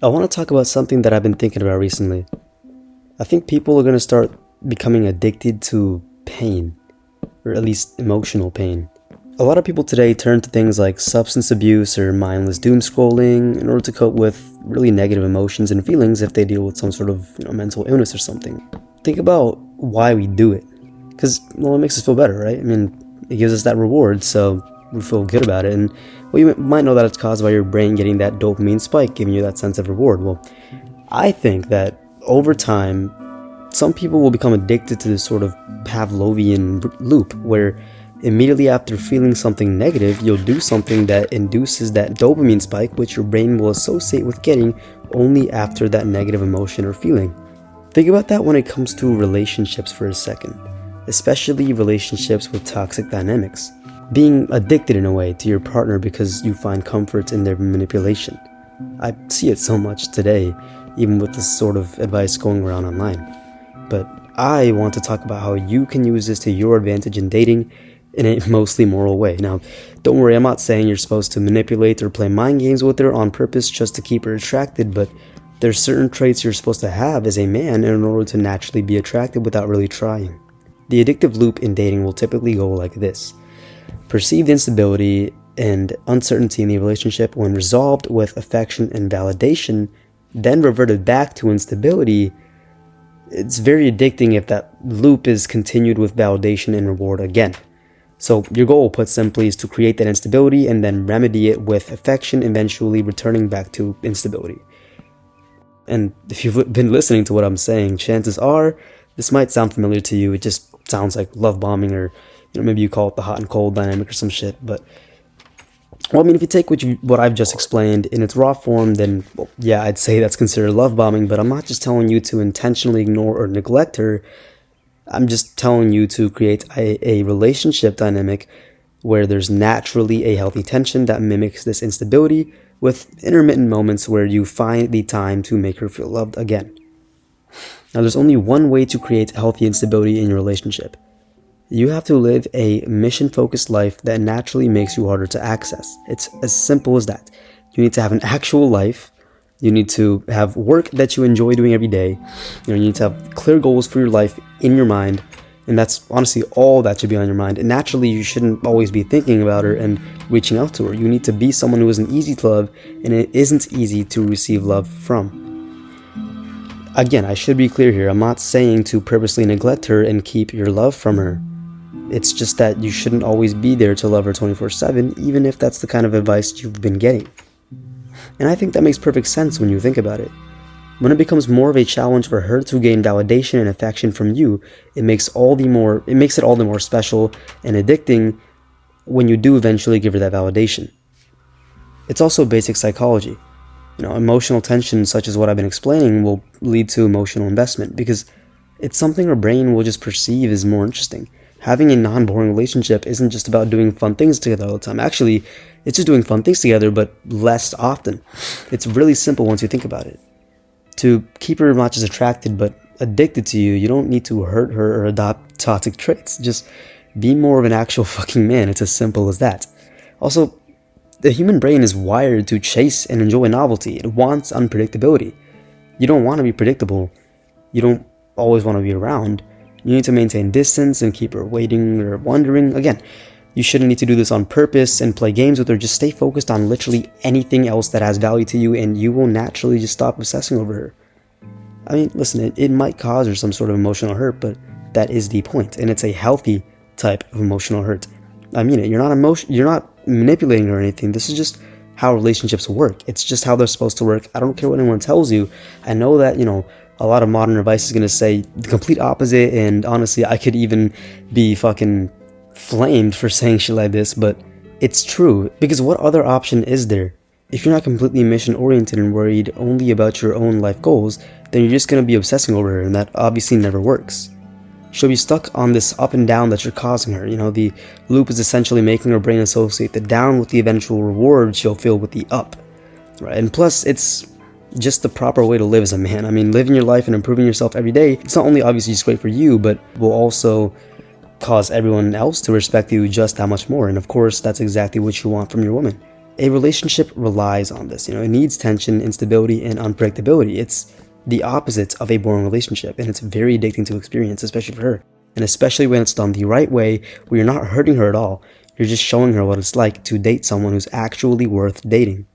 I want to talk about something that I've been thinking about recently. I think people are going to start becoming addicted to pain, or at least emotional pain. A lot of people today turn to things like substance abuse or mindless doom scrolling in order to cope with really negative emotions and feelings if they deal with some sort of mental illness or something. Think about why we do it. Because, well, it makes us feel better, right? I mean, it gives us that reward, so we feel good about it. And, well, you might know that it's caused by your brain getting that dopamine spike, giving you that sense of reward. Well, I think that over time, some people will become addicted to this sort of Pavlovian loop where immediately after feeling something negative, you'll do something that induces that dopamine spike, which your brain will associate with getting only after that negative emotion or feeling. Think about that when it comes to relationships for a second, especially relationships with toxic dynamics. Being addicted in a way to your partner because you find comfort in their manipulation. I see it so much today, even with this sort of advice going around online. But I want to talk about how you can use this to your advantage in dating in a mostly moral way. Now, don't worry, I'm not saying you're supposed to manipulate or play mind games with her on purpose just to keep her attracted, but there's certain traits you're supposed to have as a man in order to naturally be attracted without really trying. The addictive loop in dating will typically go like this. Perceived instability and uncertainty in the relationship, when resolved with affection and validation, then reverted back to instability. It's very addicting if that loop is continued with validation and reward again. So your goal, put simply, is to create that instability and then remedy it with affection, eventually returning back to instability. And if you've been listening to what I'm saying, chances are this might sound familiar to you. It just sounds like love bombing, or maybe you call it the hot and cold dynamic or some shit. But well, I mean, if you take what I've just explained in its raw form, then well, yeah, I'd say that's considered love bombing. But I'm not just telling you to intentionally ignore or neglect her. I'm just telling you to create a relationship dynamic where there's naturally a healthy tension that mimics this instability, with intermittent moments where you find the time to make her feel loved again. Now, there's only one way to create healthy instability in your relationship. You have to live a mission-focused life that naturally makes you harder to access. It's as simple as that. You need to have an actual life. You need to have work that you enjoy doing every day. You need to have clear goals for your life in your mind. And that's honestly all that should be on your mind. And naturally, you shouldn't always be thinking about her and reaching out to her. You need to be someone who isn't easy to love, and it isn't easy to receive love from. Again, I should be clear here. I'm not saying to purposely neglect her and keep your love from her. It's just that you shouldn't always be there to love her 24/7, even if that's the kind of advice you've been getting. And I think that makes perfect sense when you think about it. When it becomes more of a challenge for her to gain validation and affection from you, it makes it all the more special and addicting when you do eventually give her that validation. It's also basic psychology. Emotional tension, such as what I've been explaining, will lead to emotional investment because it's something our brain will just perceive as more interesting. Having a non-boring relationship isn't just about doing fun things together all the time. Actually, it's just doing fun things together, but less often. It's really simple once you think about it. To keep her not just attracted, but addicted to you, you don't need to hurt her or adopt toxic traits. Just be more of an actual fucking man. It's as simple as that. Also, the human brain is wired to chase and enjoy novelty. It wants unpredictability. You don't want to be predictable. You don't always want to be around. You need to maintain distance and keep her waiting or wondering. Again, you shouldn't need to do this on purpose and play games with her. Just stay focused on literally anything else that has value to you, and you will naturally just stop obsessing over her. I mean, listen, it might cause her some sort of emotional hurt, but that is the point, and it's a healthy type of emotional hurt. I mean it. You're not manipulating her or anything. This is just how relationships work. It's just how they're supposed to work. I don't care what anyone tells you. I know that, a lot of modern advice is going to say the complete opposite, and honestly, I could even be fucking flamed for saying shit like this, but it's true, because what other option is there? If you're not completely mission-oriented and worried only about your own life goals, then you're just going to be obsessing over her, and that obviously never works. She'll be stuck on this up and down that you're causing her. The loop is essentially making her brain associate the down with the eventual reward she'll feel with the up, right? And plus, it's just the proper way to live as a man. I mean, living your life and improving yourself every day, it's not only obviously just great for you, but will also cause everyone else to respect you just that much more. And of course, that's exactly what you want from your woman. A relationship relies on this. It needs tension, instability, and unpredictability. It's the opposite of a boring relationship, and it's very addicting to experience, especially for her. And especially when it's done the right way, where you're not hurting her at all. You're just showing her what it's like to date someone who's actually worth dating.